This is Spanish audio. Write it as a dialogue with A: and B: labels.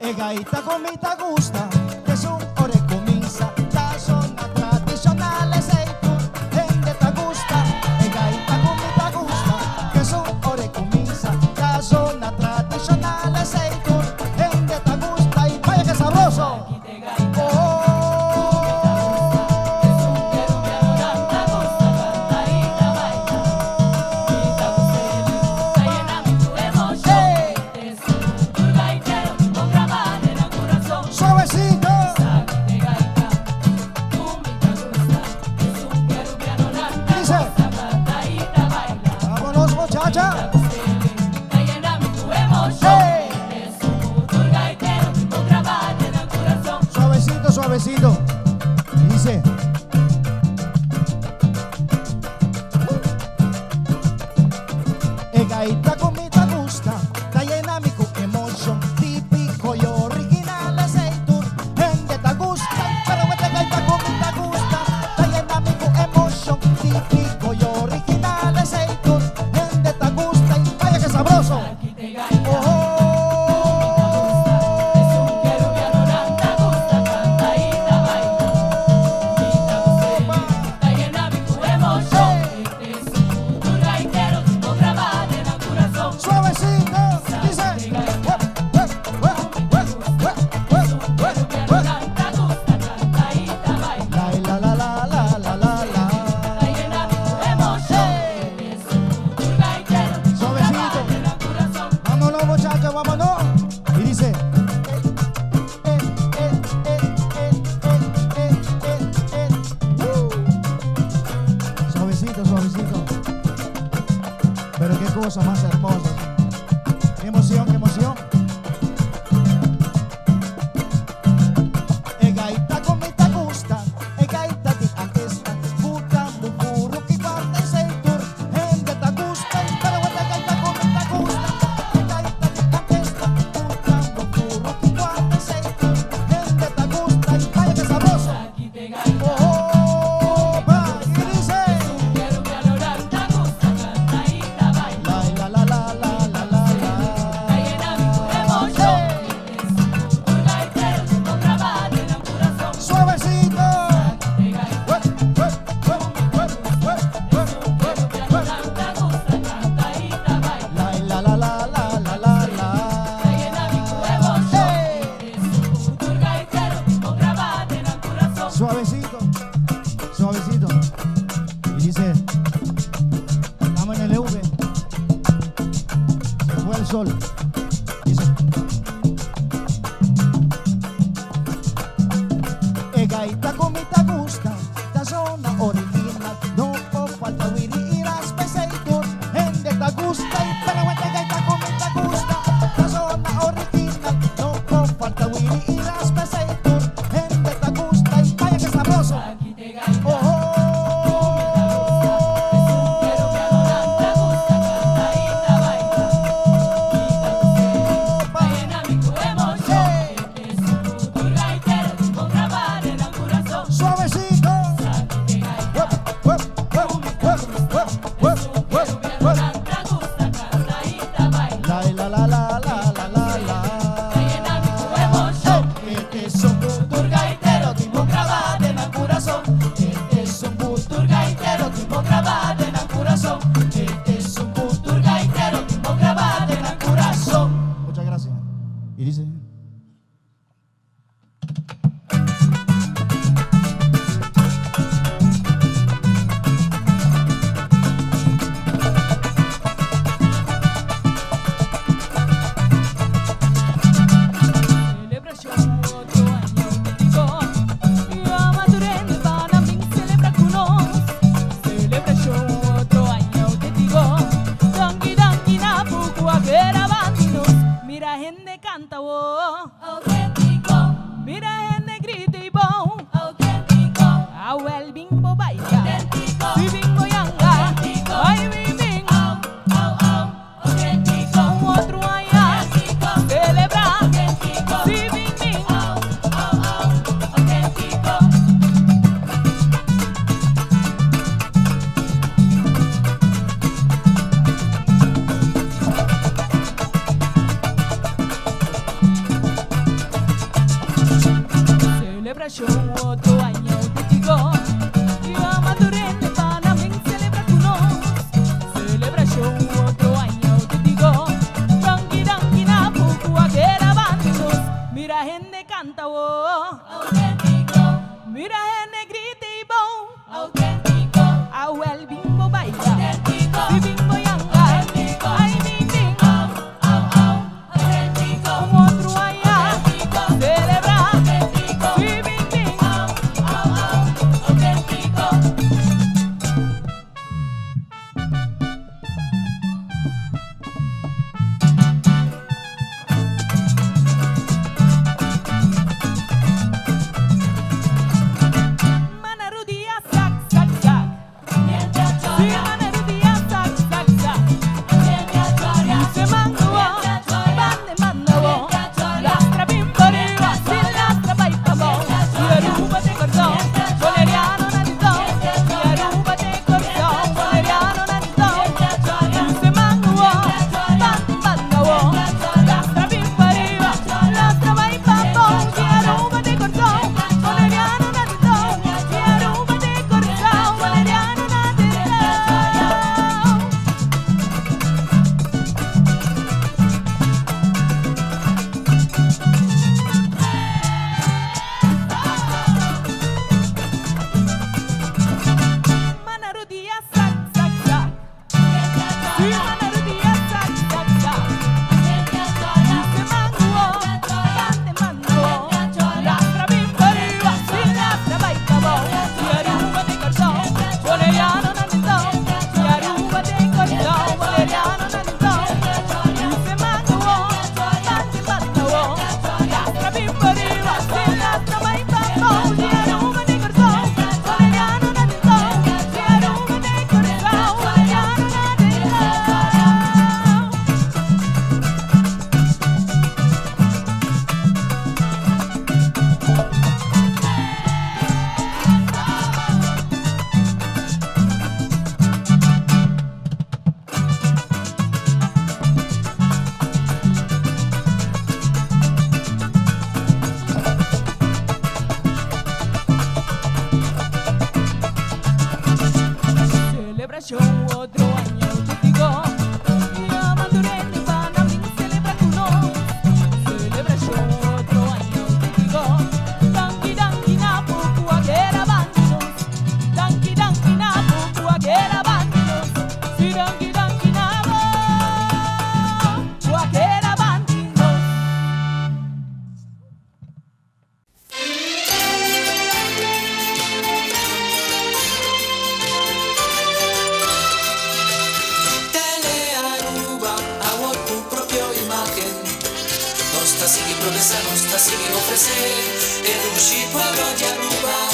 A: E gaita comita gusta, che son ore comincia, la zona tradizionale sei tu, gente ta gusta. E gaita comita gusta, che son ore comincia, la zona tradizionale sei tu, gente ta gusta. Y vaya que sabroso. Suavecito, suavecito. Y dice: e gaita comita gusta, ta llena mi emotion, típico y original sei tu, gente ta gusta, pero esta gaita comita gusta, ta llena mi emotion, típico y original sei tu, gente ta gusta. Y vaya que sabroso. Vámonos. Y dice: suavecito, suavecito. Pero qué cosa más hermosa. Qué emoción, qué emoción. E gaita comita gusta, e gaita di antesta, puta mukuru ki parte sei tur, gente ta gusta, pero esta gaita comita gusta. Suavecito, suavecito. Y dice: estamos en el EV, se fue el sol. Dice: e gaita comita gusta, ta zona original, no può falta wiri y las peseitur, gente ta gusta. Y pero esta gaita comita gusta, ta zona original, no può falta wiri y las peseitur, gente ta gusta. Y vaya que sabroso. Suavecito. La la la la la la la la. Este es un cultur gaitero tipo grabado en el corazón. Este es un cultur gaitero tipo grabado en el corazón. Este es un cultur gaitero tipo grabado en el corazón. Muchas gracias. Y dice:
B: mira gente canta, oh, auténtico. Mira gente grita y bon, auténtico. Awel bimbo baila, auténtico. Si bimbo yanga, auténtico. Ay bim, auténtico. Otro allá, auténtico. Celebra, auténtico. Si bim, auténtico. Celebración otro año te digo, yo maduré para mí celebra con nos. Celebración otro año te digo, dangi dangi na poco a que era bandos. Mira gente canta oh, auténtico. Mira gente grita y bon, auténtico. Awel bimbo baila, auténtico. Si bimbo yanga, auténtico. Ay bing bing, auténtico. Otro año, auténtico. Celebra, auténtico. Si bing bing, auténtico. Manarudia sac sac sac. Si manarudia sac sac sac. Se mango, bande mando. Lastra bimboriva, si lastra baipamo. Yaruba te cortó, boleriano nanito. Yaruba te cortó, boleriano nanito. Se mango, bande mando. Lastra bimboriva, lastra baipamo. Yaruba te cortó, boleriano nanito. Yaruba te cortó, boleriano nanito. Manarudia sac sac sac. Si manarudia sac sac sac. Se mango, bande mando. Lastra bimboriva, si lastra baipamo. Yaruba te cortó, boleriano nanito. Yaruba te cortó, boleriano nanito. Se mango, bande mando. Lastra bimboriva, si lastra baipamo. Yaruba te cortó, boleriano nanito. Yaruba te cortó, boleriano nanito. Celebración otro año te digo, yo maduré para mí celebra con nos. Celebración otro año te digo, dangi dangi na poco a que era bandos. Dangi dangi na poco a que era bandos. Si dangi dangi na poco a que era bandos.
C: Telearuba, hago tu propia imagen. No está sin progresar, no está sin ofrecer. El Ushi pueblo de Aruba.